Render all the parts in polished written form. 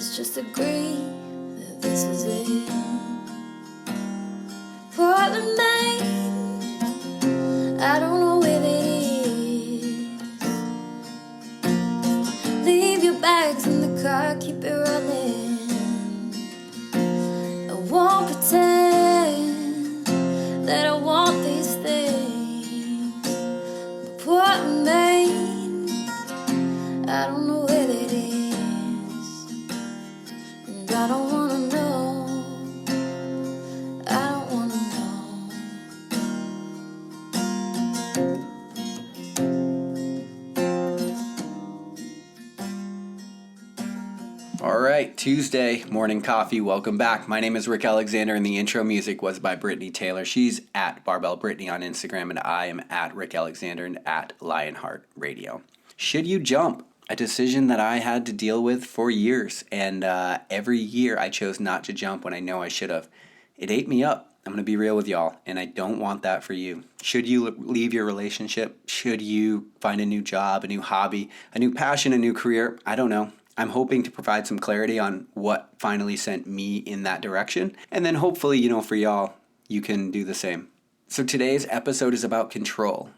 Let's just agree that this is it. Portland, Maine, I don't know where that is. Leave your bags in the car, keep it running. I won't pretend that I want these things. But Portland, Maine, I don't know where that is. And I don't wanna know. I don't wanna know. All right, Tuesday morning coffee. Welcome back. My name is Rick Alexander, and the intro music was by Brittany Taylor. She's at Barbell Brittany on Instagram, and I am at Rick Alexander and at Lionheart Radio. Should you jump? A decision that I had to deal with for years, and every year I chose not to jump when I know I should have. It ate me up. I'm going to be real with y'all, and I don't want that for you. Should you leave your relationship? Should you find a new job, a new hobby, a new passion, a new career? I don't know. I'm hoping to provide some clarity on what finally sent me in that direction, and then hopefully, for y'all, you can do the same. So today's episode is about control.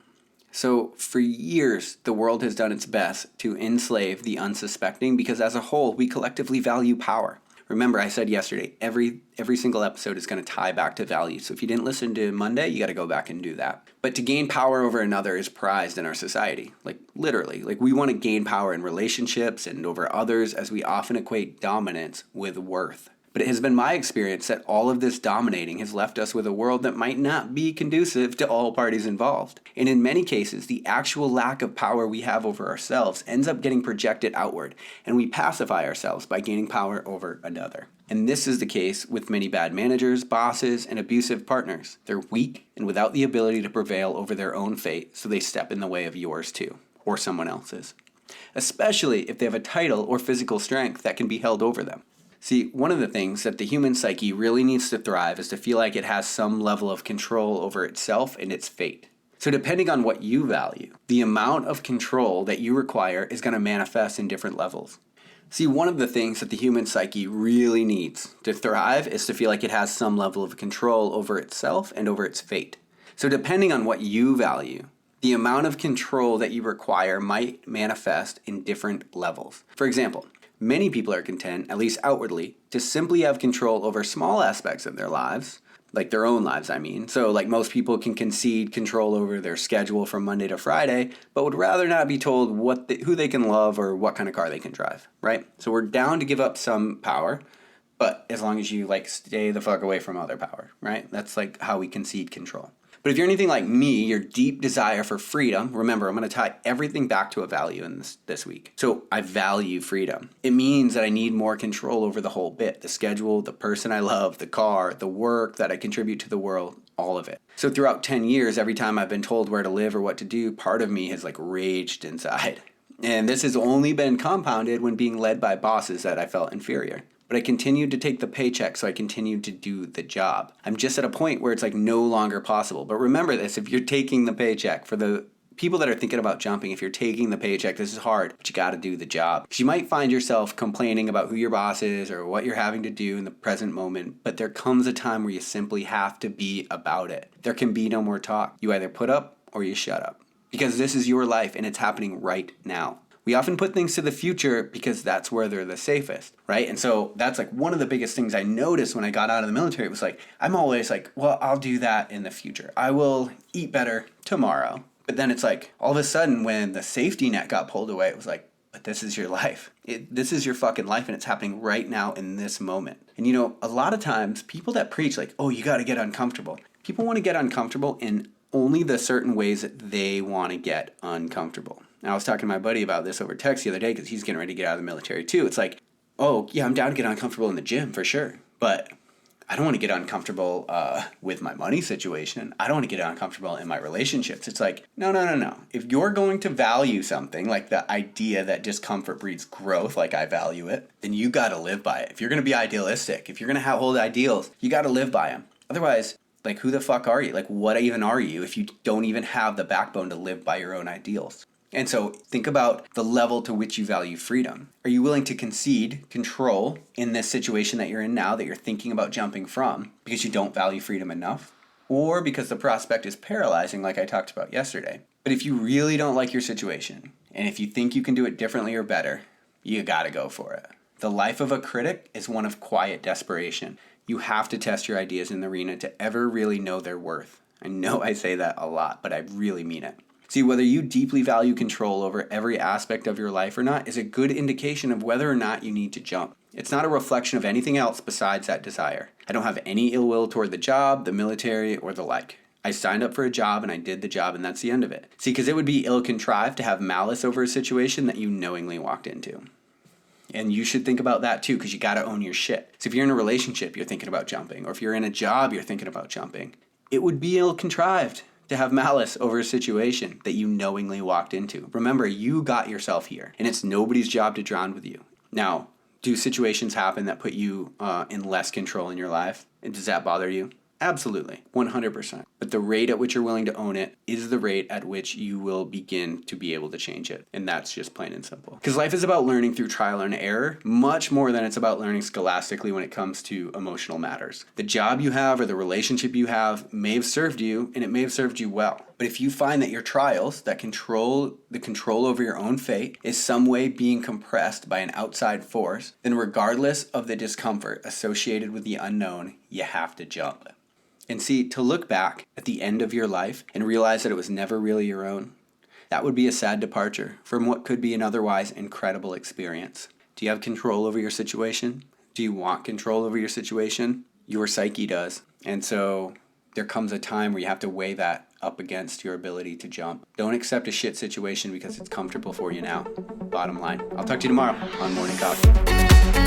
So for years, the world has done its best to enslave the unsuspecting because as a whole, we collectively value power. Remember, I said yesterday, every single episode is going to tie back to value. So if you didn't listen to Monday, you got to go back and do that. But to gain power over another is prized in our society. Literally, we want to gain power in relationships and over others as we often equate dominance with worth. But it has been my experience that all of this dominating has left us with a world that might not be conducive to all parties involved. And in many cases, the actual lack of power we have over ourselves ends up getting projected outward, and we pacify ourselves by gaining power over another. And this is the case with many bad managers, bosses, and abusive partners. They're weak and without the ability to prevail over their own fate, so they step in the way of yours too, or someone else's. Especially if they have a title or physical strength that can be held over them. See, one of the things that the human psyche really needs to thrive is to feel like it has some level of control over itself and its fate. So depending on what you value, the amount of control that you require is going to manifest in different levels. See, one of the things that the human psyche really needs to thrive is to feel like it has some level of control over itself and over its fate. So depending on what you value, the amount of control that you require might manifest in different levels. For example, many people are content, at least outwardly, to simply have control over small aspects of their lives, like their own lives, I mean. So most people can concede control over their schedule from Monday to Friday, but would rather not be told who they can love or what kind of car they can drive, right? So we're down to give up some power, but as long as you stay the fuck away from other power, right? That's how we concede control. But if you're anything like me, your deep desire for freedom, remember, I'm going to tie everything back to a value in this week. So I value freedom. It means that I need more control over the whole bit, the schedule, the person I love, the car, the work that I contribute to the world, all of it. So throughout 10 years, every time I've been told where to live or what to do, part of me has raged inside. And this has only been compounded when being led by bosses that I felt inferior. But I continued to take the paycheck, so I continued to do the job. I'm just at a point where it's no longer possible. But remember this, if you're taking the paycheck, for the people that are thinking about jumping, if you're taking the paycheck, this is hard, but you got to do the job. Because you might find yourself complaining about who your boss is or what you're having to do in the present moment, but there comes a time where you simply have to be about it. There can be no more talk. You either put up or you shut up. Because this is your life and it's happening right now. We often put things to the future because that's where they're the safest, right? And so that's one of the biggest things I noticed when I got out of the military. It was I'm always well, I'll do that in the future. I will eat better tomorrow. But then it's all of a sudden when the safety net got pulled away, it was but this is your life. This is your fucking life and it's happening right now in this moment. And a lot of times people that preach oh, you got to get uncomfortable. People want to get uncomfortable in only the certain ways that they want to get uncomfortable. Now, I was talking to my buddy about this over text the other day because he's getting ready to get out of the military too. It's oh, yeah, I'm down to get uncomfortable in the gym for sure. But I don't want to get uncomfortable with my money situation. I don't want to get uncomfortable in my relationships. It's no. If you're going to value something, the idea that discomfort breeds growth, I value it, then you got to live by it. If you're going to be idealistic, if you're going to hold ideals, you got to live by them. Otherwise, who the fuck are you? What even are you if you don't even have the backbone to live by your own ideals? And so think about the level to which you value freedom. Are you willing to concede control in this situation that you're in now that you're thinking about jumping from because you don't value freedom enough? Or because the prospect is paralyzing like I talked about yesterday? But if you really don't like your situation, and if you think you can do it differently or better, you gotta go for it. The life of a critic is one of quiet desperation. You have to test your ideas in the arena to ever really know their worth. I know I say that a lot, but I really mean it. See, whether you deeply value control over every aspect of your life or not is a good indication of whether or not you need to jump. It's not a reflection of anything else besides that desire. I don't have any ill will toward the job, the military, or the like. I signed up for a job and I did the job and that's the end of it. See, because it would be ill-contrived to have malice over a situation that you knowingly walked into. And you should think about that too, because you got to own your shit. So if you're in a relationship, you're thinking about jumping, or if you're in a job, you're thinking about jumping, it would be ill-contrived to have malice over a situation that you knowingly walked into. Remember, you got yourself here, and it's nobody's job to drown with you. Now, do situations happen that put you in less control in your life? And does that bother you? Absolutely, 100%. But the rate at which you're willing to own it is the rate at which you will begin to be able to change it. And that's just plain and simple. Because life is about learning through trial and error, much more than it's about learning scholastically when it comes to emotional matters. The job you have or the relationship you have may have served you, and it may have served you well. But if you find that your trials, that control over your own fate, is some way being compressed by an outside force, then regardless of the discomfort associated with the unknown, you have to jump. And see, to look back at the end of your life and realize that it was never really your own, that would be a sad departure from what could be an otherwise incredible experience. Do you have control over your situation? Do you want control over your situation? Your psyche does. And so there comes a time where you have to weigh that up against your ability to jump. Don't accept a shit situation because it's comfortable for you now. Bottom line. I'll talk to you tomorrow on Morning Coffee.